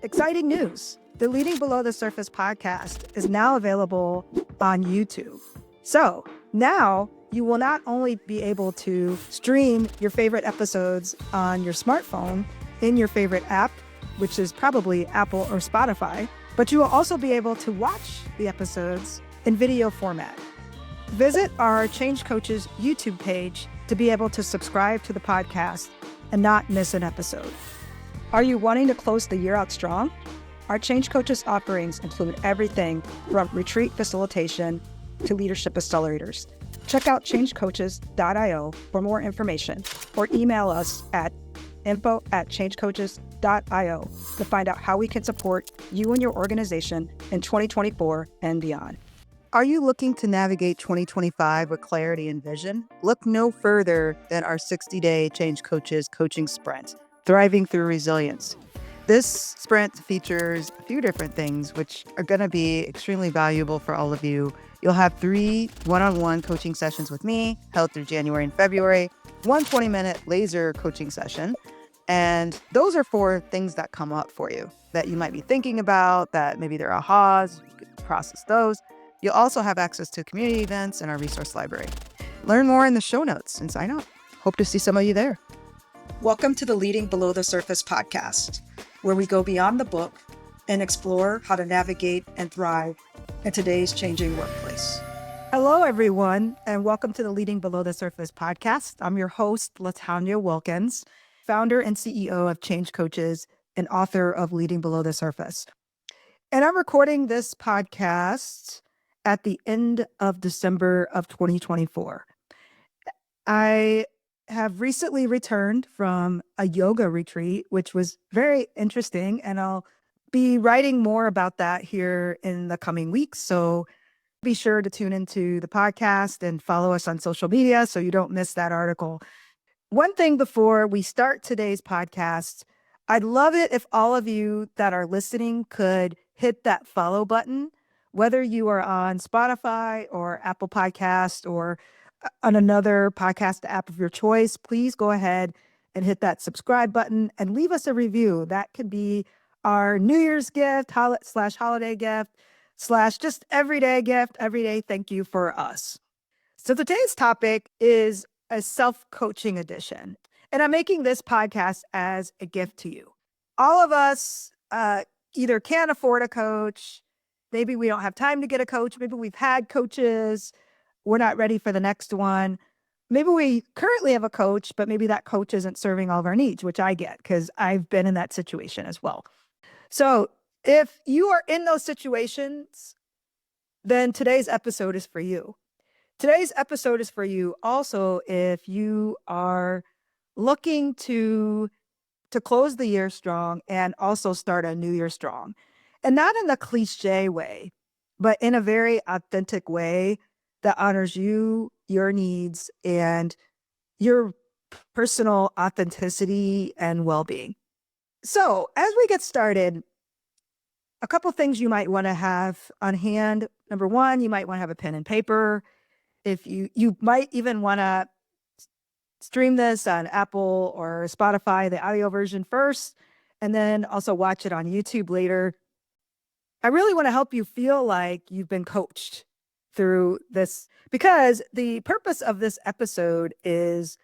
Exciting news. The Leading Below the Surface podcast is now available on YouTube. So now you will not only be able to stream your favorite episodes on your smartphone in your favorite app, which is probably Apple or Spotify, but you will also be able to watch the episodes in video format. Visit our Change Coaches YouTube page to be able to subscribe to the podcast and not miss an episode. Are you wanting to close the year out strong? Our Change Coaches offerings include everything from retreat facilitation to leadership accelerators. Check out changecoaches.io for more information or email us at info@changecoaches.io to find out how we can support you and your organization in 2024 and beyond. Are you looking to navigate 2025 with clarity and vision? Look no further than our 60-day Change Coaches coaching sprint, Thriving Through Resilience. This sprint features a few different things, which are going to be extremely valuable for all of you. You'll have 3 one-on-one coaching sessions with me held through January and February, 1 20-minute laser coaching session. And those are for things that come up for you that you might be thinking about, that maybe they're ahas, you could process those. You'll also have access to community events and our resource library. Learn more in the show notes and sign up. Hope to see some of you there. Welcome to the Leading Below the Surface podcast, where we go beyond the book and explore how to navigate and thrive in today's changing workplace. Hello, everyone, and welcome to the Leading Below the Surface podcast. I'm your host, LaTonya Wilkins, founder and CEO of Change Coaches and author of Leading Below the Surface. And I'm recording this podcast at the end of December of 2024. I have recently returned from a yoga retreat, which was very interesting, and I'll be writing more about that here in the coming weeks. So be sure to tune into the podcast and follow us on social media so you don't miss that article. One thing before we start today's podcast, I'd love it if all of you that are listening could hit that follow button, whether you are on Spotify or Apple Podcast or on another podcast app of your choice. Please go ahead and hit that subscribe button and leave us a review. That could be our New Year's gift, /holiday gift, / just everyday gift, everyday thank you for us. So today's topic is a self-coaching edition, and I'm making this podcast as a gift to you. All of us either can't afford a coach, maybe we don't have time to get a coach, maybe we've had coaches, we're not ready for the next one. Maybe we currently have a coach, but maybe that coach isn't serving all of our needs, which I get because I've been in that situation as well. So if you are in those situations, then today's episode is for you. Today's episode is for you also if you are looking to close the year strong and also start a new year strong. And not in a cliche way, but in a very authentic way that honors you, your needs, and your personal authenticity and well-being. So as we get started, a couple things you might want to have on hand. Number one, you might want to have a pen and paper. If you might even want to stream this on Apple or Spotify, the audio version first, and then also watch it on YouTube later. I really want to help you feel like you've been coached through this, because the purpose of this episode is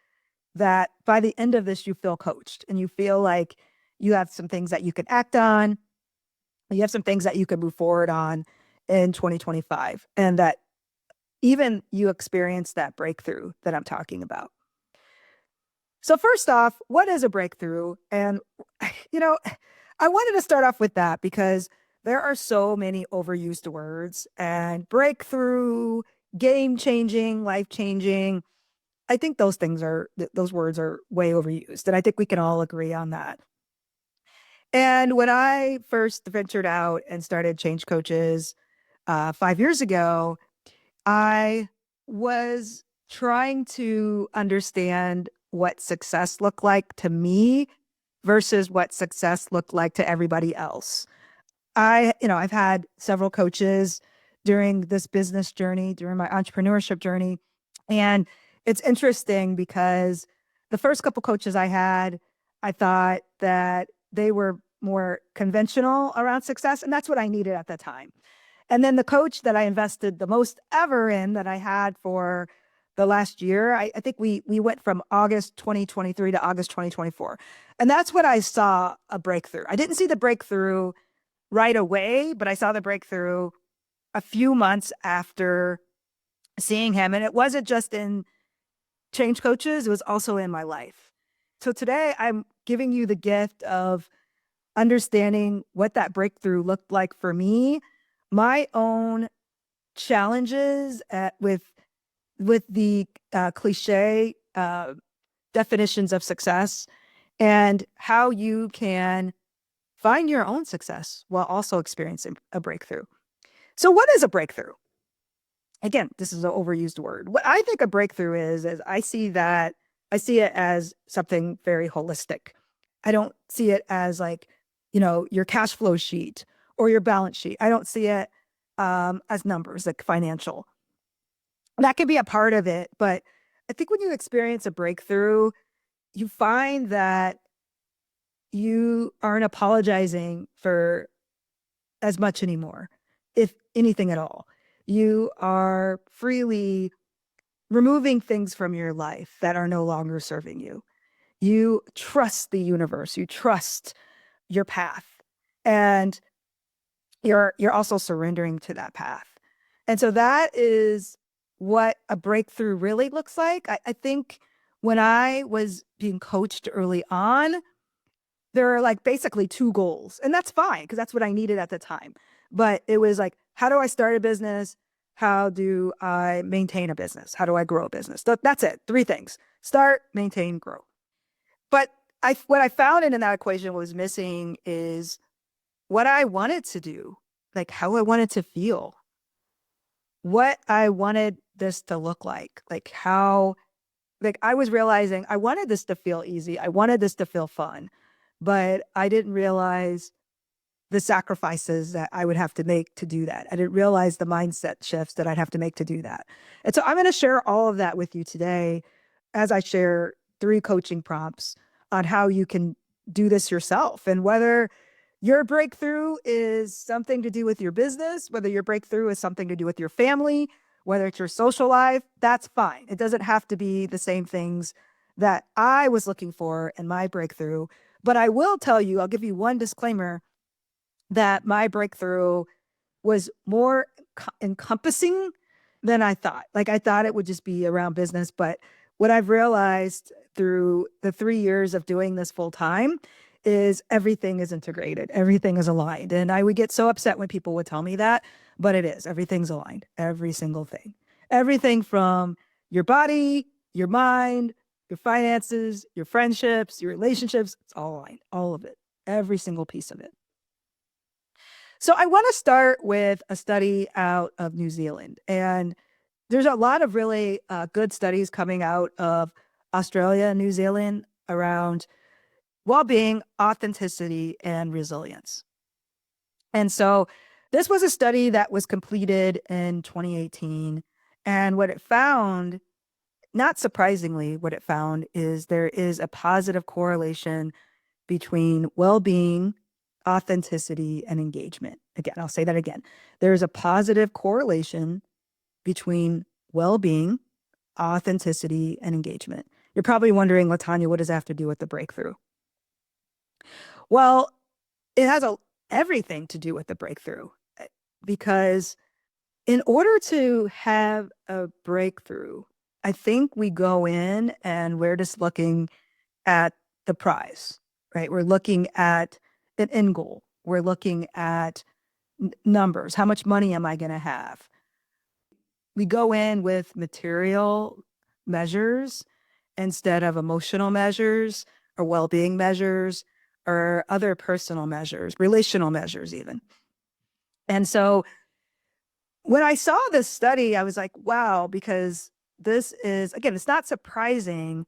that by the end of this, you feel coached and you feel like you have some things that you can act on. You have some things that you can move forward on in 2025, and that even you experience that breakthrough that I'm talking about. So first off, what is a breakthrough? And, I wanted to start off with that because there are so many overused words, and breakthrough, game-changing, life-changing. I think those words are way overused, and I think we can all agree on that. And when I first ventured out and started Change Coaches 5 years ago, I was trying to understand what success looked like to me versus what success looked like to everybody else. I've had several coaches during this business journey, during my entrepreneurship journey. And it's interesting because the first couple coaches I had, I thought that they were more conventional around success. And that's what I needed at the time. And then the coach that I invested the most ever in that I had for the last year, I think we went from August 2023 to August 2024. And that's when I saw a breakthrough. I didn't see the breakthrough right away, but I saw the breakthrough a few months after seeing him. And it wasn't just in change coaches, it was also in my life. So today I'm giving you the gift of understanding what that breakthrough looked like for me, my own challenges with the cliche definitions of success, and how you can find your own success while also experiencing a breakthrough. So what is a breakthrough? Again, this is an overused word. What I think a breakthrough is I see it as something very holistic. I don't see it as like, your cash flow sheet or your balance sheet. I don't see it as numbers, like financial. That can be a part of it, but I think when you experience a breakthrough, you find that you aren't apologizing for as much anymore, if anything at all. You are freely removing things from your life that are no longer serving you. You trust the universe, you trust your path, and you're also surrendering to that path. And so that is what a breakthrough really looks like. I think when I was being coached early on, there are like basically two goals, and that's fine because that's what I needed at the time. But it was like, how do I start a business? How do I maintain a business? How do I grow a business? That's it. Three things: start, maintain, grow. But what I found in that equation was missing is what I wanted to do, like how I wanted to feel, what I wanted this to look like how, like I was realizing I wanted this to feel easy. I wanted this to feel fun, but I didn't realize the sacrifices that I would have to make to do that. I didn't realize the mindset shifts that I'd have to make to do that. And so I'm going to share all of that with you today as I share 3 coaching prompts on how you can do this yourself, and whether your breakthrough is something to do with your business, whether your breakthrough is something to do with your family, whether it's your social life, that's fine. It doesn't have to be the same things that I was looking for in my breakthrough. But I will tell you, I'll give you one disclaimer, that my breakthrough was more encompassing than I thought. Like I thought it would just be around business, but what I've realized through the 3 years of doing this full time is everything is integrated, everything is aligned. And I would get so upset when people would tell me that, but it is. Everything's aligned, every single thing. Everything from your body, your mind, your finances, your friendships, your relationships, it's all aligned, all of it, every single piece of it. So I want to start with a study out of New Zealand. And there's a lot of really good studies coming out of Australia and New Zealand around well-being, authenticity, and resilience. And so this was a study that was completed in 2018. And what it found, not surprisingly, what it found is there is a positive correlation between well-being, authenticity, and engagement. Again, I'll say that again. There is a positive correlation between well-being, authenticity, and engagement. You're probably wondering, LaTonya, what does that have to do with the breakthrough? Well, it has everything to do with the breakthrough, because in order to have a breakthrough, I think we go in and we're just looking at the prize, right? We're looking at an end goal. We're looking at numbers. How much money am I going to have? We go in with material measures instead of emotional measures or well-being measures or other personal measures, relational measures even. And so when I saw this study, I was like, wow, because this is, again, it's not surprising,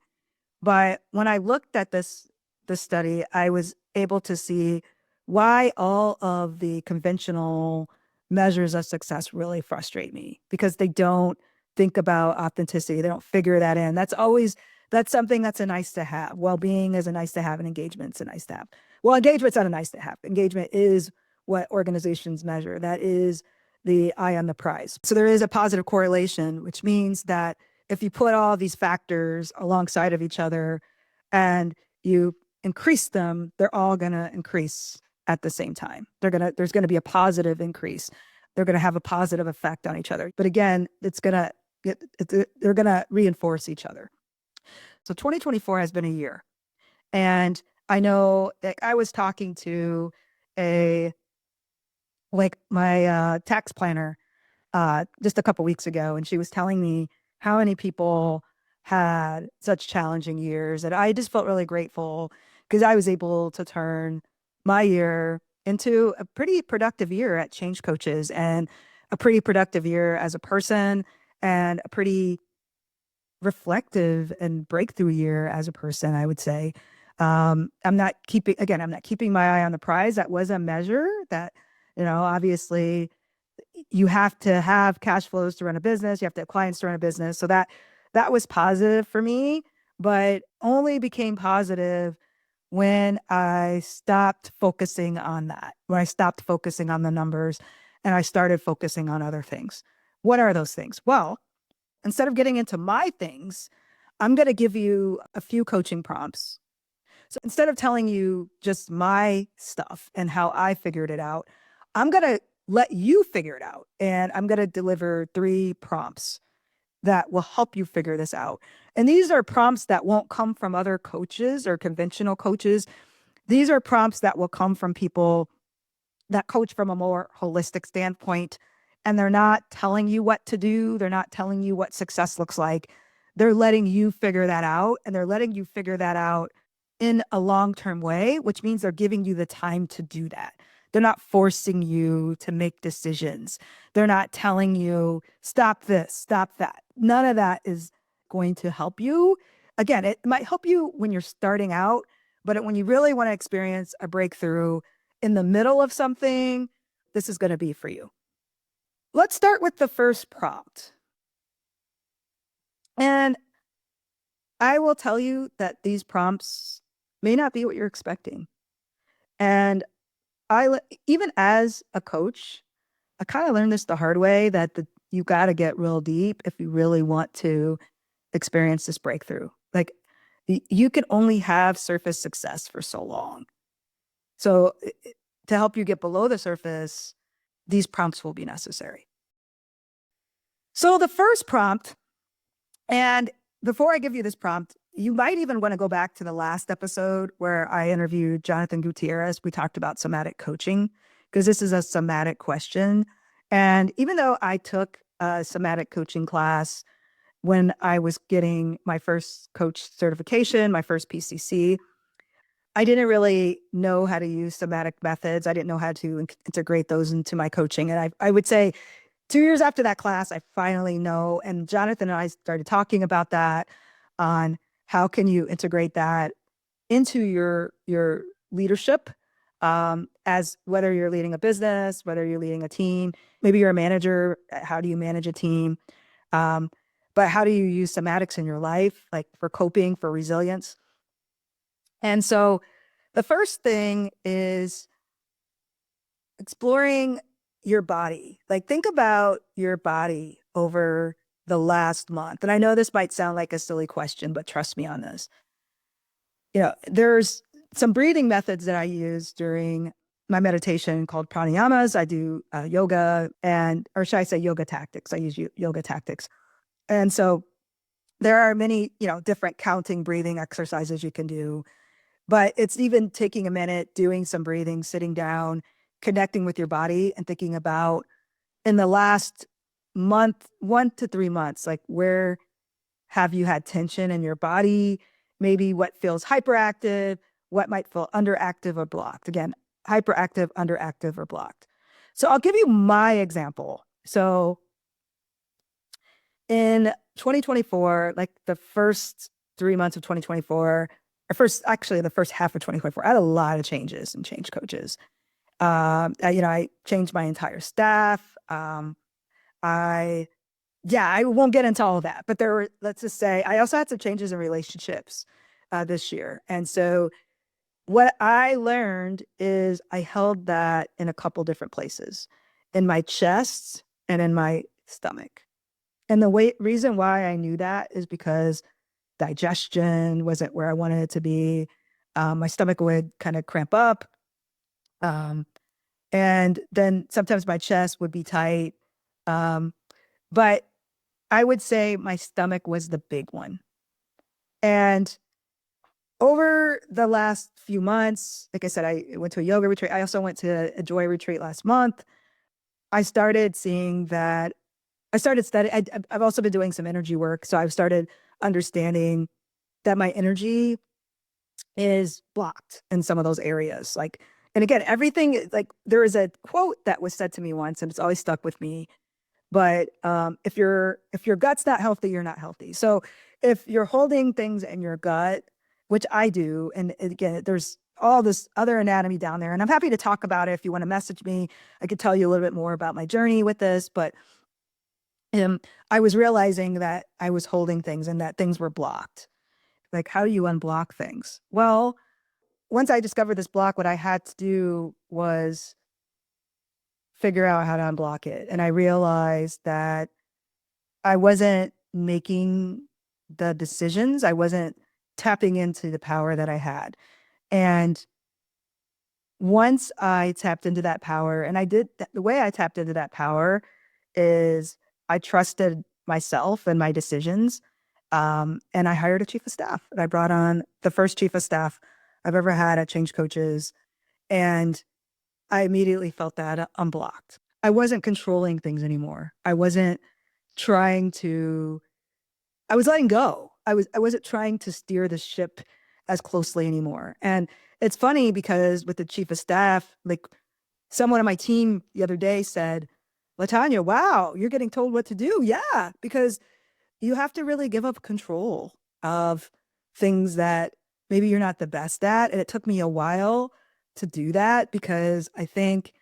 but when I looked at this study, I was able to see why all of the conventional measures of success really frustrate me, because they don't think about authenticity. They don't figure that in. That's something that's a nice to have. Well-being is a nice to have, and engagement's a nice to have. Well, engagement's not a nice to have. Engagement is what organizations measure. That is the eye on the prize. So there is a positive correlation, which means that if you put all these factors alongside of each other and you increase them, they're all going to increase at the same time. There's going to be a positive increase. They're going to have a positive effect on each other. But again, they're going to reinforce each other. So 2024 has been a year. And I know that I was talking to my tax planner just a couple weeks ago, and she was telling me how many people had such challenging years. And I just felt really grateful because I was able to turn my year into a pretty productive year at Change Coaches and a pretty productive year as a person and a pretty reflective and breakthrough year as a person, I would say. I'm not keeping my eye on the prize. That was a measure that, obviously you have to have cash flows to run a business. You have to have clients to run a business. So that was positive for me, but only became positive when I stopped focusing on that, when I stopped focusing on the numbers and I started focusing on other things. What are those things? Well, instead of getting into my things, I'm going to give you a few coaching prompts. So instead of telling you just my stuff and how I figured it out, I'm going to let you figure it out. And I'm going to deliver 3 prompts that will help you figure this out. And these are prompts that won't come from other coaches or conventional coaches. These are prompts that will come from people that coach from a more holistic standpoint. And they're not telling you what to do. They're not telling you what success looks like. They're letting you figure that out. And they're letting you figure that out in a long-term way, which means they're giving you the time to do that. They're not forcing you to make decisions. They're not telling you, stop this, stop that. None of that is going to help you. Again, it might help you when you're starting out, but when you really want to experience a breakthrough in the middle of something, this is going to be for you. Let's start with the first prompt. And I will tell you that these prompts may not be what you're expecting. And even as a coach, I kind of learned this the hard way that you got to get real deep if you really want to experience this breakthrough. Like you can only have surface success for so long. So to help you get below the surface, these prompts will be necessary. So the first prompt, and before I give you this prompt, you might even want to go back to the last episode where I interviewed Jonathan Gutierrez. We talked about somatic coaching because this is a somatic question. And even though I took a somatic coaching class when I was getting my first coach certification, my first PCC, I didn't really know how to use somatic methods. I didn't know how to integrate those into my coaching. And I would say 2 years after that class, I finally know. And Jonathan and I started talking about that on how can you integrate that into your leadership, as whether you're leading a business, whether you're leading a team, maybe you're a manager, how do you manage a team? But how do you use somatics in your life, like for coping, for resilience? And so the first thing is exploring your body. Like think about your body over the last month. And I know this might sound like a silly question, but trust me on this. There's some breathing methods that I use during my meditation called pranayamas. I do yoga or should I say yoga tactics? I use yoga tactics. And so there are many, different counting breathing exercises you can do, but it's even taking a minute, doing some breathing, sitting down, connecting with your body and thinking about in the last month, 1 to 3 months, like where have you had tension in your body? Maybe what feels hyperactive, what might feel underactive or blocked. Again, hyperactive, underactive, or blocked. So I'll give you my example. So in 2024, like the first 3 months of 2024, the first half of 2024, I had a lot of changes in Change Coaches. I changed my entire staff. I won't get into all of that, but let's just say I also had some changes in relationships this year. And so what I learned is I held that in a couple different places, in my chest and in my stomach. And the reason why I knew that is because digestion wasn't where I wanted it to be. My stomach would kind of cramp up. Um, and then sometimes my chest would be tight. Um, but I would say my stomach was the big one. And over the last few months, like I said, I went to a yoga retreat. I also went to a joy retreat last month. I started seeing that I started studying. I've also been doing some energy work. So I've started understanding that my energy is blocked in some of those areas. Like, and again, everything, like there is a quote that was said to me once, and it's always stuck with me. But if your gut's not healthy, you're not healthy. So if you're holding things in your gut, which I do, and again, there's all this other anatomy down there, and I'm happy to talk about it. If you want to message me, I could tell you a little bit more about my journey with this. But um, I was realizing that I was holding things and that things were blocked. Like, how do you unblock things? Well, once I discovered this block, what I had to do was figure out how to unblock it. And I realized that I wasn't making the decisions. I wasn't tapping into the power that I had. And once I tapped into that power, and I did the way I tapped into that power is I trusted myself and my decisions. And I hired a chief of staff. And I brought on the first chief of staff I've ever had at Change Coaches. And I immediately felt that unblocked. I wasn't controlling things anymore. I wasn't trying to, I was letting go. I wasn't trying to steer the ship as closely anymore. And it's funny because with the chief of staff, like someone on my team the other day said, LaTonya, wow, you're getting told what to do. Yeah, because you have to really give up control of things that maybe you're not the best at. And it took me a while to do that because I think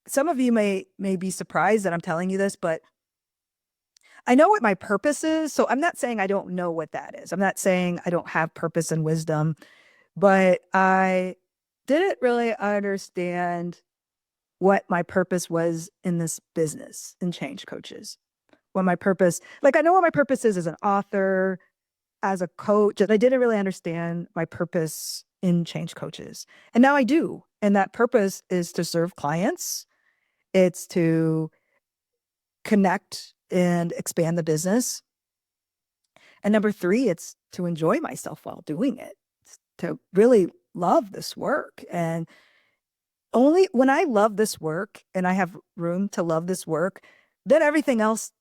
some of you may be surprised that I'm telling you this, but I know what my purpose is. So I'm not saying I don't know what that is. I'm not saying I don't have purpose and wisdom, but I didn't really understand what my purpose was in this business in Change Coaches. What my purpose, like I know what my purpose is as an author, as a coach, and I didn't really understand my purpose in Change Coaches. And now I do. And that purpose is to serve clients. It's to connect and expand the business. And number three, it's to enjoy myself while doing it, it's to really love this work. And only when I love this work and I have room to love this work, then everything else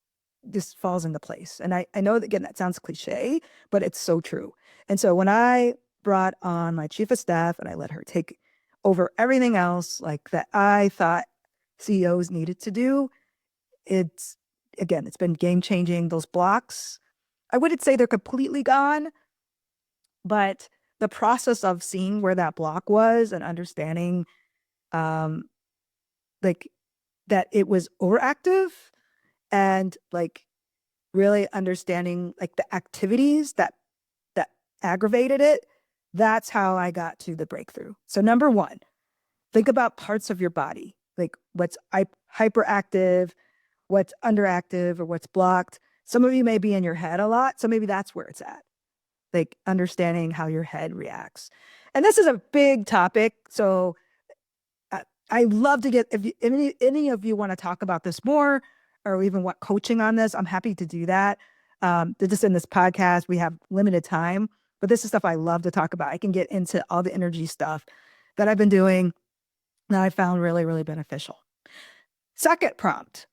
just falls into place. And I know that, again, that sounds cliche, but it's so true. And so when I brought on my chief of staff and I let her take over everything else, like that I thought CEOs needed to do, it's, again, it's been game changing. Those blocks, I wouldn't say they're completely gone, but the process of seeing where that block was and understanding um like that it was overactive and like really understanding like the activities that aggravated it, that's how I got to the breakthrough. So number one, think about parts of your body, like what's hyperactive, what's underactive, or what's blocked. Some of you may be in your head a lot, so maybe that's where it's at, like understanding how your head reacts. And this is a big topic, so I love to get, if any of you want to talk about this more or even want coaching on this, I'm happy to do that. Just in this podcast, we have limited time, but this is stuff I love to talk about. I can get into all the energy stuff that I've been doing that I found really, really beneficial. Second prompt.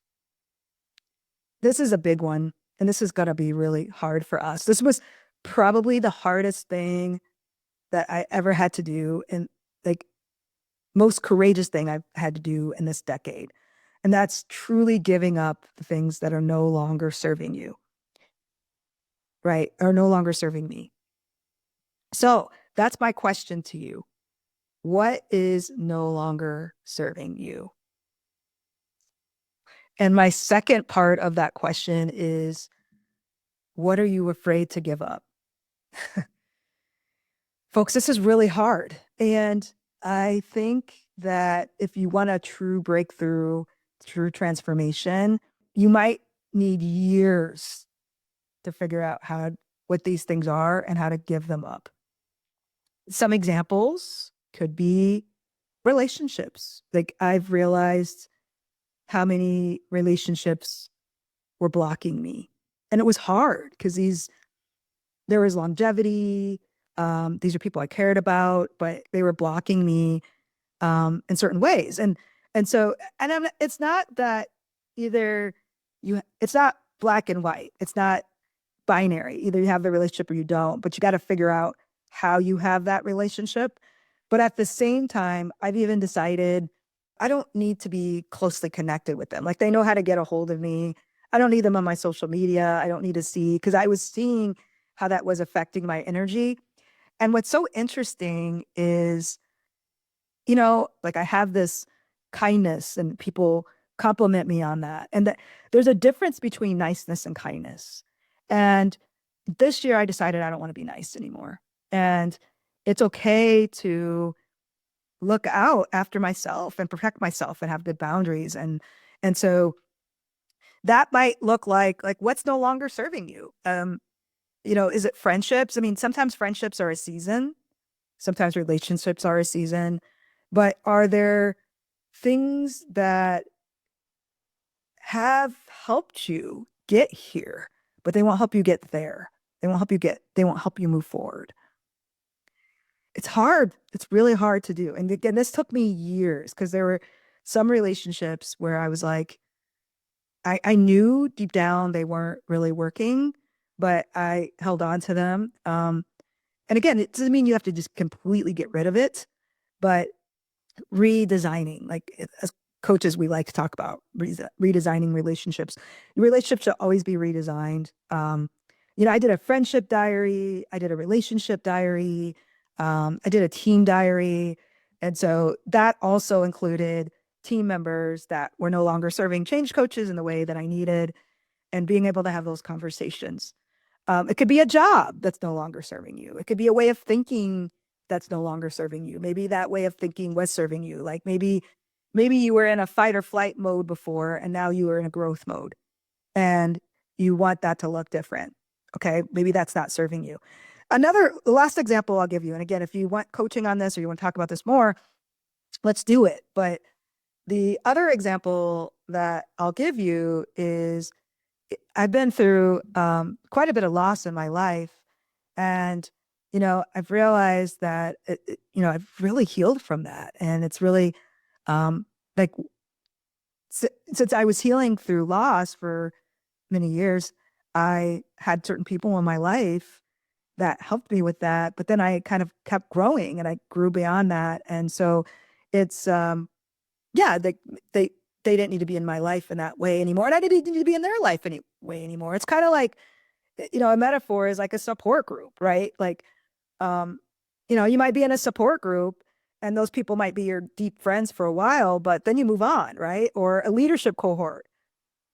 This is a big one, and this is going to be really hard for us. This was probably the hardest thing that I ever had to do, and like most courageous thing I've had to do in this decade. And that's truly giving up the things that are no longer serving you, right? Are no longer serving me. So that's my question to you. What is no longer serving you? And my second part of that question is, what are you afraid to give up? Folks, this is really hard. And I think that if you want a true breakthrough, true transformation, you might need years to figure out what these things are and how to give them up. Some examples could be relationships. Like I've realized how many relationships were blocking me. And it was hard because there was longevity. These are people I cared about, but they were blocking me in certain ways. And it's not that it's not black and white. It's not binary. Either you have the relationship or you don't, but you got to figure out how you have that relationship. But at the same time, I've even decided I don't need to be closely connected with them. Like they know how to get a hold of me. I don't need them on my social media. I don't need to see, because I was seeing how that was affecting my energy. And what's so interesting is, like I have this kindness and people compliment me on that. And that there's a difference between niceness and kindness. And this year I decided I don't want to be nice anymore. And it's okay to look out after myself and protect myself and have good boundaries. And so that might look like what's no longer serving you. Is it friendships? I mean, sometimes friendships are a season, sometimes relationships are a season, but are there things that have helped you get here, but they won't help you get there? They won't help you move forward. It's hard. It's really hard to do. And again, this took me years because there were some relationships where I was like, I knew deep down they weren't really working, but I held on to them. And again, it doesn't mean you have to just completely get rid of it, but redesigning, like as coaches, we like to talk about redesigning relationships. Relationships should always be redesigned. I did a friendship diary, I did a relationship diary, I did a team diary. And so that also included team members that were no longer serving change coaches in the way that I needed and being able to have those conversations. It could be a job that's no longer serving you. It could be a way of thinking that's no longer serving you. Maybe that way of thinking was serving you. Like maybe you were in a fight or flight mode before and now you are in a growth mode and you want that to look different. Okay. Maybe that's not serving you. The last example I'll give you. And again, if you want coaching on this or you want to talk about this more, let's do it. But the other example that I'll give you is I've been through quite a bit of loss in my life. And, I've realized that, I've really healed from that. And it's really like since I was healing through loss for many years, I had certain people in my life that helped me with that. But then I kind of kept growing and I grew beyond that. And so it's, yeah, they didn't need to be in my life in that way anymore. And I didn't need to be in their life way anymore. It's kind of like, a metaphor is like a support group, right? Like, um, you might be in a support group and those people might be your deep friends for a while, but then you move on, right? Or a leadership cohort.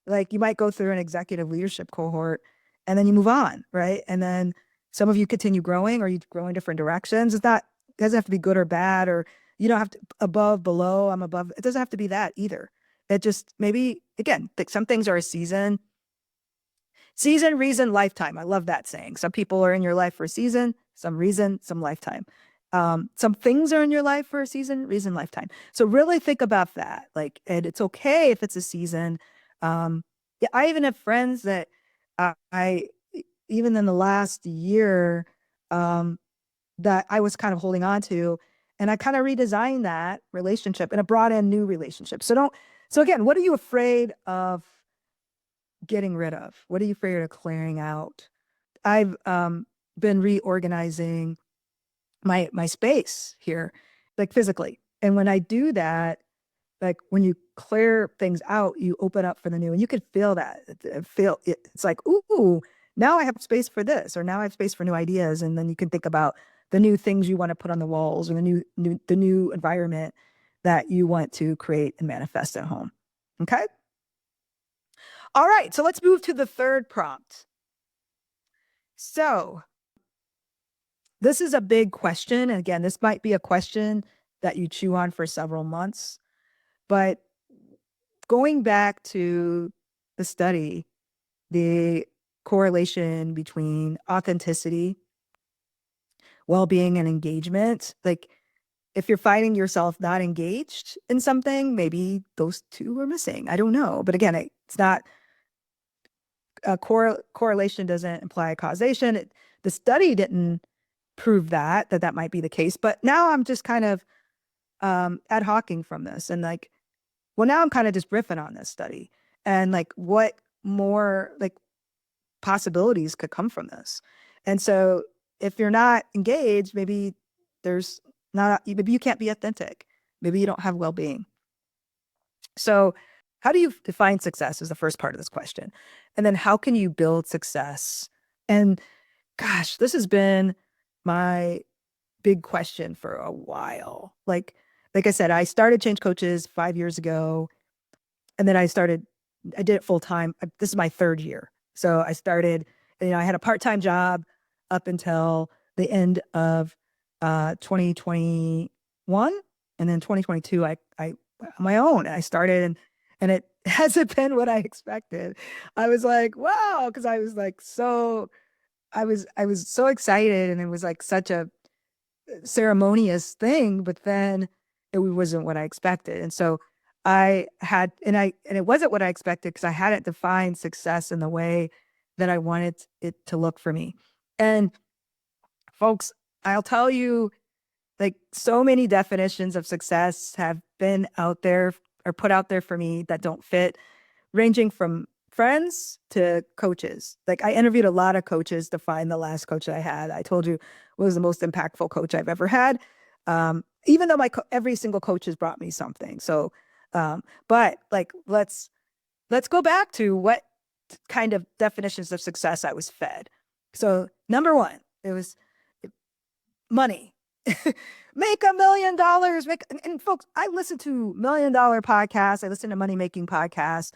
Like you might go through an executive leadership cohort and then you move on, right? And then some of you continue growing or you grow in different directions. It doesn't have to be good or bad, or you don't have to above, below, I'm above. It doesn't have to be that either. It just maybe, again, some things are a season. Season, reason, lifetime. I love that saying. Some people are in your life for a season, some reason, some lifetime. Some things are in your life for a season, reason, lifetime. So really think about that. Like, and it's okay if it's a season. Yeah, I even have friends that I even in the last year, that I was kind of holding on to, and I kind of redesigned that relationship and it brought in new relationships. So again, what are you afraid of getting rid of? What are you afraid of clearing out? I've been reorganizing my space here, like physically. And when I do that, like when you clear things out, you open up for the new, and you can feel that. It's like, ooh, now I have space for this, or now I have space for new ideas. And then you can think about the new things you want to put on the walls, or the new environment that you want to create and manifest at home. Okay. All right. So let's move to the third prompt. So this is a big question. And again, this might be a question that you chew on for several months. But going back to the study, the correlation between authenticity, well-being, and engagement, like if you're finding yourself not engaged in something, maybe those two are missing. I don't know. But again, it's not a correlation doesn't imply causation. The study didn't prove that might be the case. But now I'm just kind of ad hocing from this and like, well, now I'm kind of just riffing on this study and like what more like possibilities could come from this. And so if you're not engaged, maybe there's not, maybe you can't be authentic. Maybe you don't have well-being. So how do you define success is the first part of this question. And then how can you build success? And gosh, this has been my big question for a while. Like I said, I started Change Coaches 5 years ago, and then I did it full time. This is my third year. So I started, I had a part-time job up until the end of 2021. And then 2022, I on my own. I started and it hasn't been what I expected. I was like, wow, because I was so excited and it was like such a ceremonious thing, but then it wasn't what I expected. And so and it wasn't what I expected because I hadn't defined success in the way that I wanted it to look for me. And folks, I'll tell you, like so many definitions of success have been out there or put out there for me that don't fit, ranging from friends to coaches. Like I interviewed a lot of coaches to find the last coach that I had. I told you was the most impactful coach I've ever had. Even though every single coach has brought me something. So, but like, let's go back to what kind of definitions of success I was fed. So number one, it was money. Make $1 million. And folks, I listen to $1 million podcasts. I listen to money making podcasts,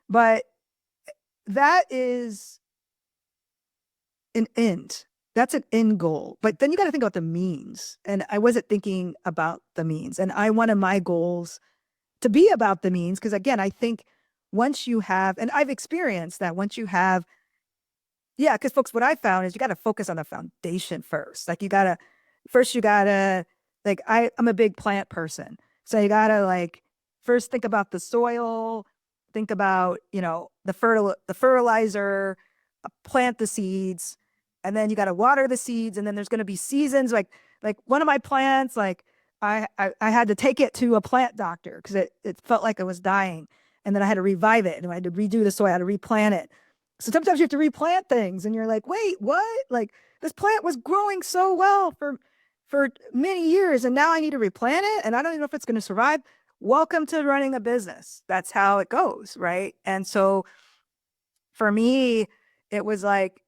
but that is an end. That's an end goal. But then you got to think about the means. And I wasn't thinking about the means. And I wanted my goals to be about the means. Because again, I think once you have, and I've experienced that once you have, yeah, because folks, what I found is you got to focus on the foundation first. Like you got to, like, I'm a big plant person. So you got to like, first think about the soil, think about, the fertilizer, plant the seeds, and then you got to water the seeds. And then there's going to be seasons. Like one of my plants, like I had to take it to a plant doctor because it felt like it was dying. And then I had to revive it and I had to redo the soil. I had to replant it. So sometimes you have to replant things and you're like, wait, what? Like this plant was growing so well for many years and now I need to replant it and I don't even know if it's going to survive. Welcome to running a business. That's how it goes, right? And so for me, it was like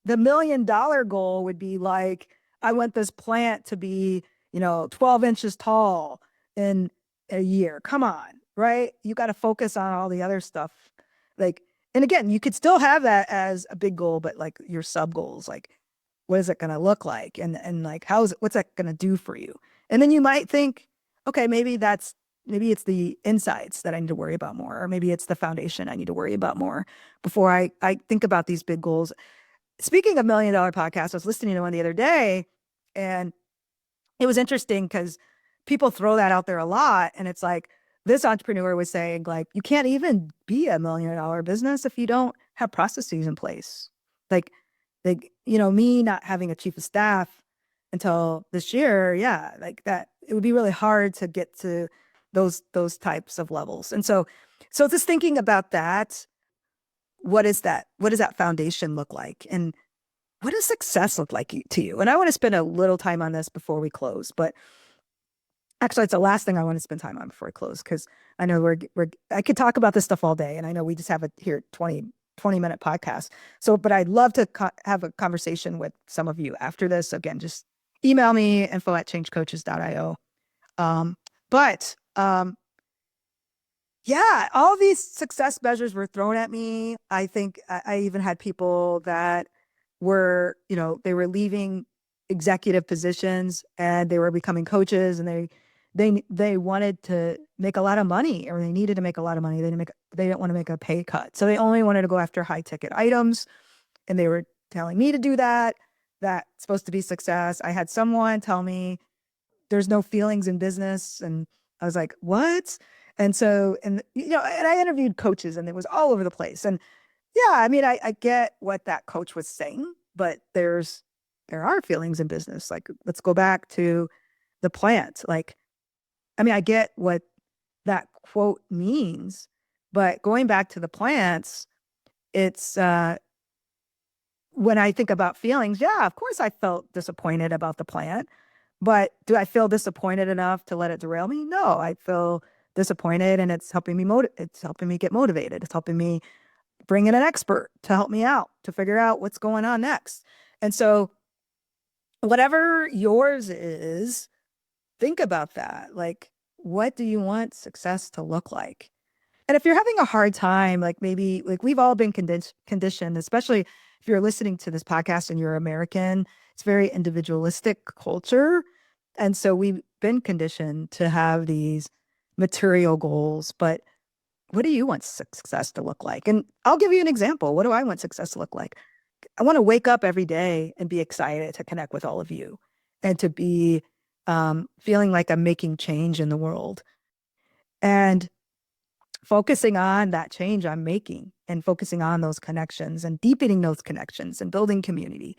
the $1 million goal would be like, I want this plant to be, 12 inches tall in a year. Come on, right? You got to focus on all the other stuff. Like, and again, you could still have that as a big goal, but like your sub goals, like what is it going to look like? And like, what's that going to do for you? And then you might think, okay, maybe it's the insides that I need to worry about more, or maybe it's the foundation I need to worry about more before I think about these big goals. Speaking of $1 million podcasts, I was listening to one the other day and it was interesting because people throw that out there a lot. And it's like, this entrepreneur was saying like, you can't even be $1 million business if you don't have processes in place. Like, me not having a chief of staff until this year. Yeah. Like that, it would be really hard to get to those types of levels. And so just thinking about that, what is that? What does that foundation look like? And what does success look like to you? And I want to spend a little time on this before we close, but actually it's the last thing I want to spend time on before I close. Cause I know I could talk about this stuff all day and I know we just have a 20-minute podcast. So, but I'd love to have a conversation with some of you after this. Again, just email me info@changecoaches.io. But yeah, all these success measures were thrown at me. I think I even had people that were, they were leaving executive positions, and they were becoming coaches, and they wanted to make a lot of money, or they needed to make a lot of money. They didn't want to make a pay cut. So they only wanted to go after high ticket items. And they were telling me to do that. That's supposed to be success. I had someone tell me there's no feelings in business. And I was like, what? And so, and and I interviewed coaches, and it was all over the place. And yeah, I mean, I get what that coach was saying, but there are feelings in business. Like, let's go back to the plant. Like, I mean, I get what that quote means, but going back to the plants, it's when I think about feelings, yeah, of course I felt disappointed about the plant, but do I feel disappointed enough to let it derail me? No, I feel disappointed, and it's helping me it's helping me get motivated. It's helping me bring in an expert to help me out to figure out what's going on next. And so whatever yours is, think about that. Like, what do you want success to look like? And if you're having a hard time, like maybe like we've all been conditioned, especially if you're listening to this podcast and you're American, it's very individualistic culture. And so we've been conditioned to have these material goals, but what do you want success to look like? And I'll give you an example. What do I want success to look like? I want to wake up every day and be excited to connect with all of you, and to be feeling like I'm making change in the world, and focusing on that change I'm making, and focusing on those connections and deepening those connections and building community.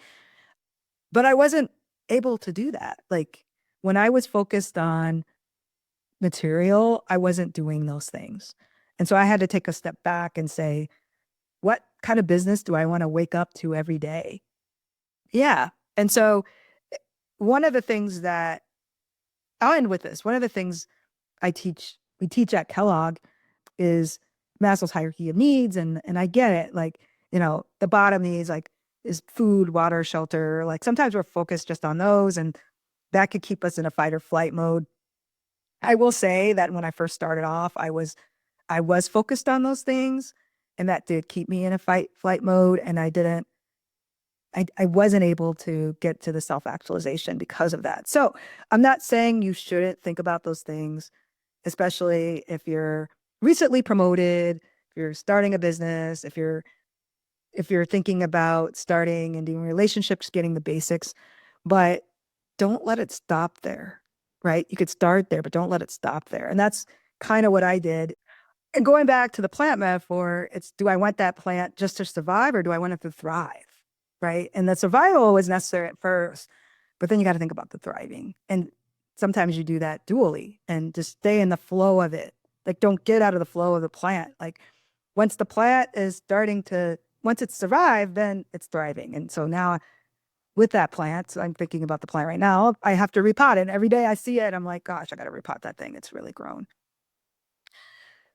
But I wasn't able to do that. Like, when I was focused on material, I wasn't doing those things. And so I had to take a step back and say, what kind of business do I want to wake up to every day? Yeah. And so one of the things that I'll end with this, one of the things we teach at Kellogg is Maslow's hierarchy of needs. And I get it. Like, the bottom needs, like, is food, water, shelter. Like, sometimes we're focused just on those, and that could keep us in a fight or flight mode. I will say that when I first started off, I was focused on those things, and that did keep me in a fight flight mode. And I wasn't able to get to the self-actualization because of that. So I'm not saying you shouldn't think about those things, especially if you're recently promoted, if you're starting a business, if you're thinking about starting and doing relationships, getting the basics, but don't let it stop there, right? You could start there, but don't let it stop there. And that's kind of what I did. And going back to the plant metaphor, it's, do I want that plant just to survive, or do I want it to thrive, right? And the survival was necessary at first, but then you got to think about the thriving. And sometimes you do that dually and just stay in the flow of it. Like, don't get out of the flow of the plant. Like, once the plant is once it's survived, then it's thriving. And so now with that plant, I'm thinking about the plant right now, I have to repot it. And every day I see it, I'm like, gosh, I got to repot that thing. It's really grown.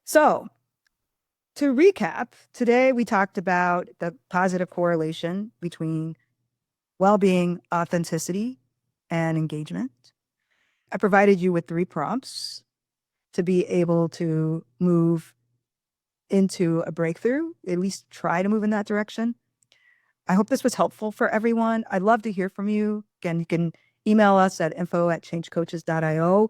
So to recap, today we talked about the positive correlation between well-being, authenticity, and engagement. I provided you with 3 prompts to be able to move into a breakthrough, at least try to move in that direction. I hope this was helpful for everyone. I'd love to hear from you. Again, you can email us at info@changecoaches.io.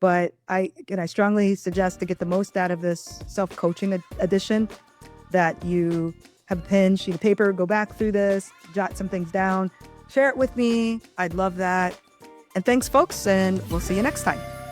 But I strongly suggest, to get the most out of this self-coaching edition, that you have a pen, sheet of paper, go back through this, jot some things down, share it with me. I'd love that. And thanks, folks, and we'll see you next time.